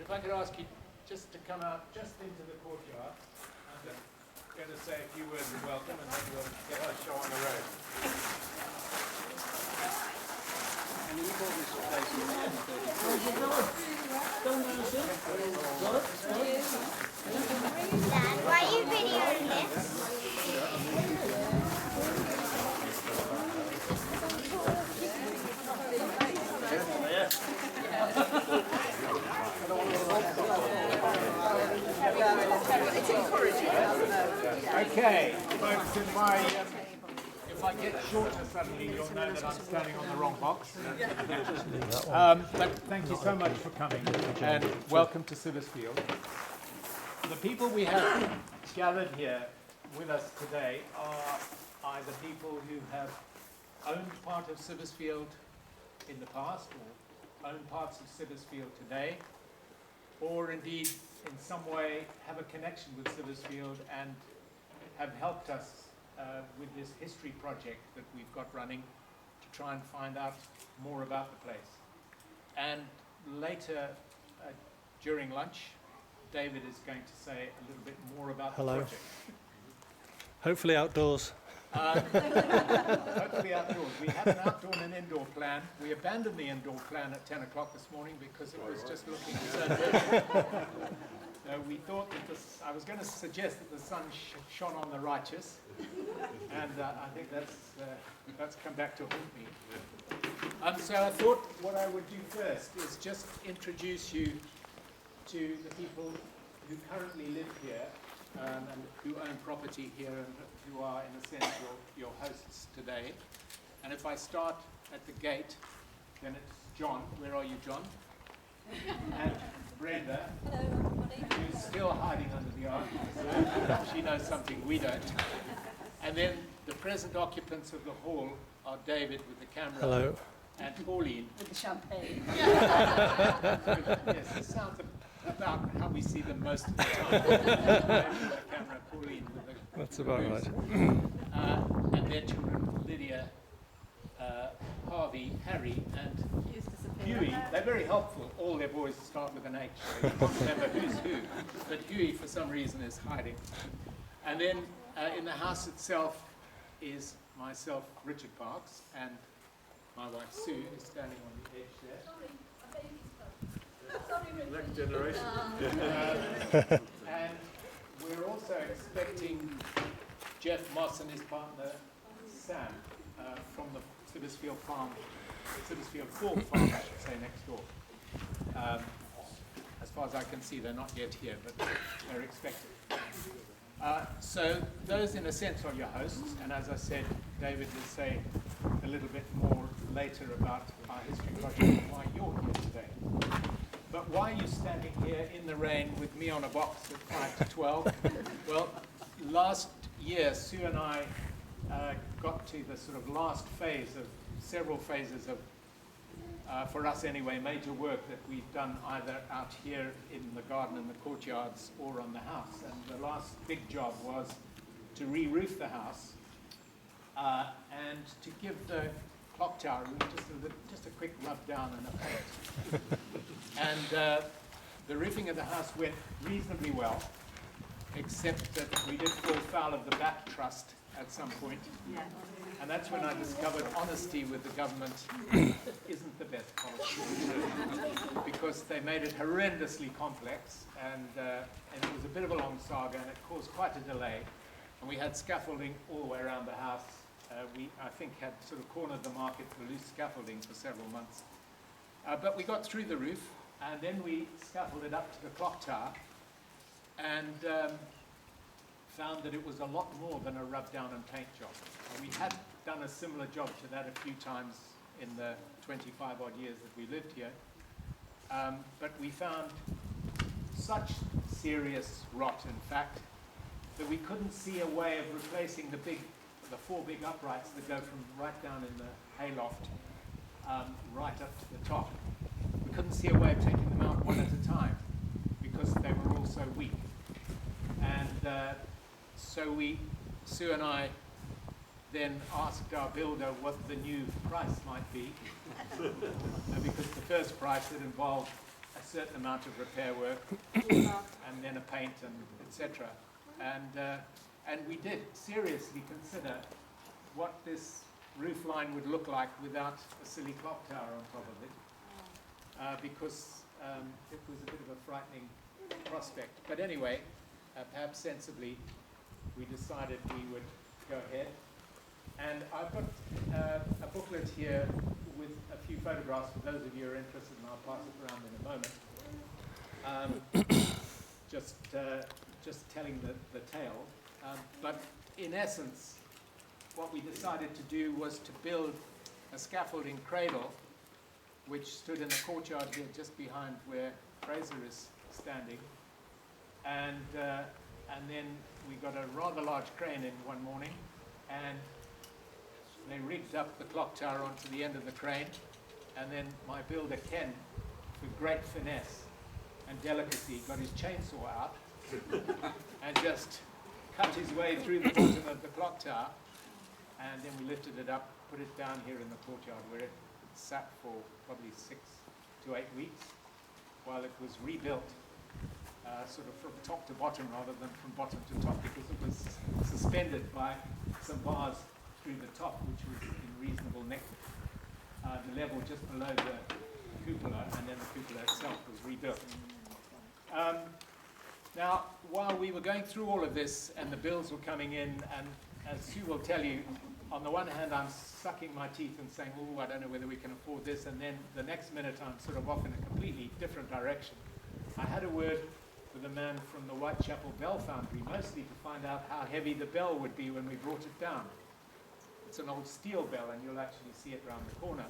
if I could ask you just to come out just into the courtyard. I'm going to say a few words of welcome and then we'll get our show on the road. And you bought this place in Dad, why are you videoing this? Okay, folks, if I get shorter suddenly, you'll know that I'm standing on the wrong box. But thank you so much for coming, and welcome to Siversfield. The people we have gathered here with us today are either people who have owned part of Siversfield in the past, or own parts of Siversfield today, or indeed in some way have a connection with Siversfield and have helped us with this history project that we've got running to try and find out more about the place. And later, during lunch, David is going to say a little bit more about the project. Hopefully outdoors. Hopefully outdoors. We had an outdoor and an indoor plan. We abandoned the indoor plan at 10 o'clock this morning because it was just looking so good. We thought that I was going to suggest that the sun shone on the righteous, and I think that's come back to haunt me. So I thought what I would do first is just introduce you to the people who currently live here and who own property here and who are, in a sense, your hosts today. And if I start at the gate, then it's John. Where are you, John? And Brenda, who's still hiding under the ark. She knows something we don't. And then the present occupants of the hall are David with the camera. Hello. And Pauline. With the champagne. Yes, it sounds about how we see them most of the time. David with the camera, Pauline with the... That's about right. And their children, Lydia, Harvey, Harry, and Huey. They're very helpful. All their boys start with an H, so you can't remember who's who. But Huey, for some reason, is hiding. And then in the house itself is myself, Richard Parks, and my wife, Sue, who's standing on the edge there. next generation. And we're also expecting Jeff Moss and his partner, Sam, from the Siversfield Farm, Siversfield Thorpe Farm, I should say, next door. As far as I can see, they're not yet here, but they're expected. So those, in a sense, are your hosts, and as I said, David will say a little bit more later about our history project and why you're here today. But why are you standing here in the rain with me on a box at 5 to 12? Well, last year, Sue and I got to the sort of last phase of several phases of, for us anyway, major work that we've done either out here in the garden and the courtyards or on the house. And the last big job was to re-roof the house and to give the clock tower just a quick rub down and a paint. And the roofing of the house went reasonably well, except that we did fall foul of the back trust at some point. Yeah. And that's when I discovered honesty with the government isn't the best policy, because they made it horrendously complex, and it was a bit of a long saga, and it caused quite a delay. And we had scaffolding all the way around the house. We, I think, had sort of cornered the market for loose scaffolding for several months. But we got through the roof, and then we scaffolded up to the clock tower, and found that it was a lot more than a rub down and paint job. We had done a similar job to that a few times in the 25 odd years that we lived here. But we found such serious rot, in fact, that we couldn't see a way of replacing the four big uprights that go from right down in the hayloft right up to the top. We couldn't see a way of taking them out one at a time because they were all so weak. And so Sue and I then asked our builder what the new price might be, because the first price had involved a certain amount of repair work, and then a paint and etc. And we did seriously consider what this roof line would look like without a silly clock tower on top of it, because it was a bit of a frightening prospect. But anyway, perhaps sensibly, we decided we would go ahead. And I've got a booklet here with a few photographs for those of you who are interested, and I'll pass it around in a moment. Just telling the tale. But in essence, what we decided to do was to build a scaffolding cradle which stood in the courtyard here just behind where Fraser is standing. And then we got a rather large crane in one morning, and they rigged up the clock tower onto the end of the crane, and then my builder Ken, with great finesse and delicacy, got his chainsaw out and just cut his way through the bottom of the clock tower, and then we lifted it up, put it down here in the courtyard where it sat for probably 6 to 8 weeks while it was rebuilt, sort of from top to bottom rather than from bottom to top, because it was suspended by some bars through the top, which was in reasonable the level just below the cupola, and then the cupola itself was rebuilt. Now, while we were going through all of this and the bills were coming in, and as Sue will tell you, on the one hand I'm sucking my teeth and saying, oh, I don't know whether we can afford this, and then the next minute I'm sort of off in a completely different direction. I had a word with a man from the Whitechapel Bell Foundry, mostly to find out how heavy the bell would be when we brought it down. It's an old steel bell, and you'll actually see it round the corner.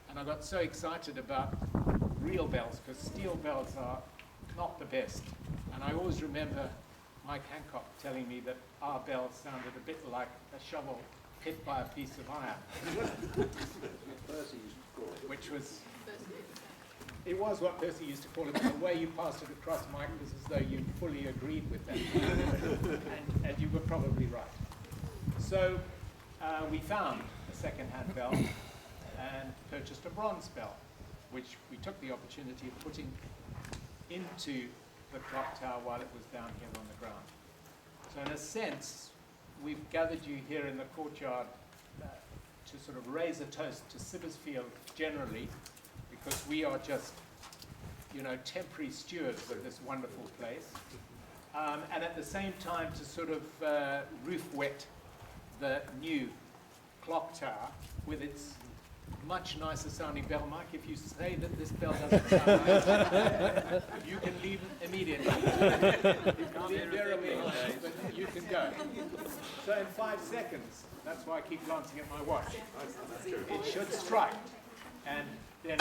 And I got so excited about real bells, because steel bells are not the best. And I always remember Mike Hancock telling me that our bell sounded a bit like a shovel hit by a piece of iron. Which was, it was what Percy used to call it, but the way you passed it across, Mike, was as though you fully agreed with that. and you were probably right. So we found a second-hand bell and purchased a bronze bell, which we took the opportunity of putting into the clock tower while it was down here on the ground. So in a sense, we've gathered you here in the courtyard to sort of raise a toast to Sibbersfield generally, because we are just, you know, temporary stewards of this wonderful place. And at the same time to sort of roof wet the new clock tower with its much nicer sounding bell. Mike, if you say that this bell doesn't sound nice, you can leave immediately. You can leave there immediately, but you can go. So in 5 seconds, that's why I keep glancing at my watch, it should strike. And then...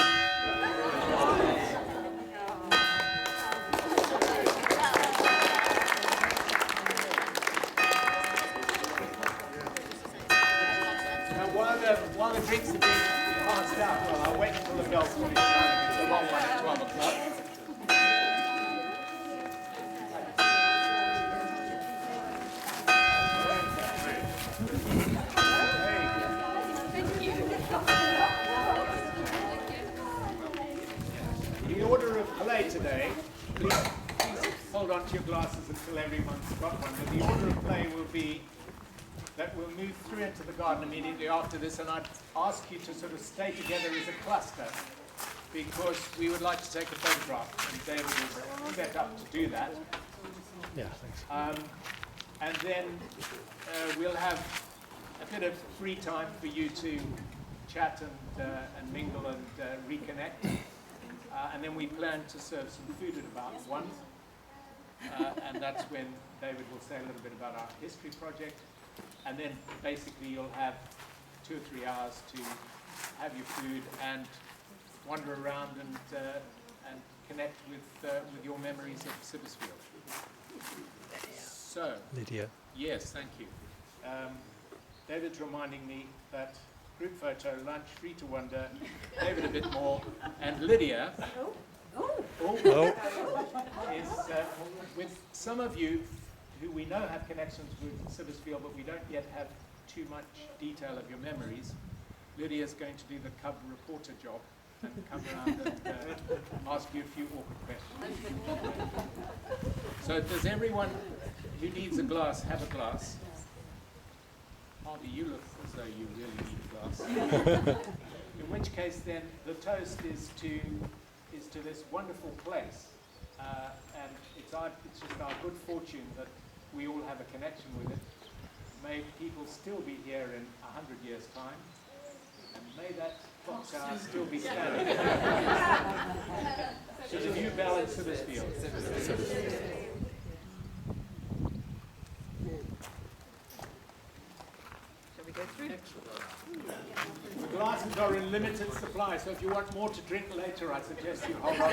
While the drinks are being passed out, well, I'll wait until the bell's fully chiming. It's a long one at 12 o'clock. The order of play today, please hold on to your glasses until everyone's got one, but the order of play will be that we'll move through into the garden immediately after this, and I'd ask you to sort of stay together as a cluster, because we would like to take a photograph, and David is set up to do that. Yeah, thanks. And then we'll have a bit of free time for you to chat and mingle and reconnect. And then we plan to serve some food at about 1. And that's when David will say a little bit about our history project. And then basically you'll have 2 or 3 hours to have your food and wander around and connect with your memories of Sibbersfield. So, Lydia. yes, thank you. David's reminding me that group photo, lunch, free to wander, David a bit more, and Lydia is with some of you who we know have connections with Sibbersfield, but we don't yet have too much detail of your memories. Lydia's going to do the cub reporter job. come around and ask you a few awkward questions. So does everyone who needs a glass have a glass? Harvey, you look as though you really need a glass. In which case then the toast is to this wonderful place. And it's just our good fortune that we all have a connection with it. May people still be here in 100 years' time, and may that clock tower still be standing. To the new bell in Sibbersfield. Shall we go through? The glasses are in limited supply, so if you want more to drink later, I suggest you hold on.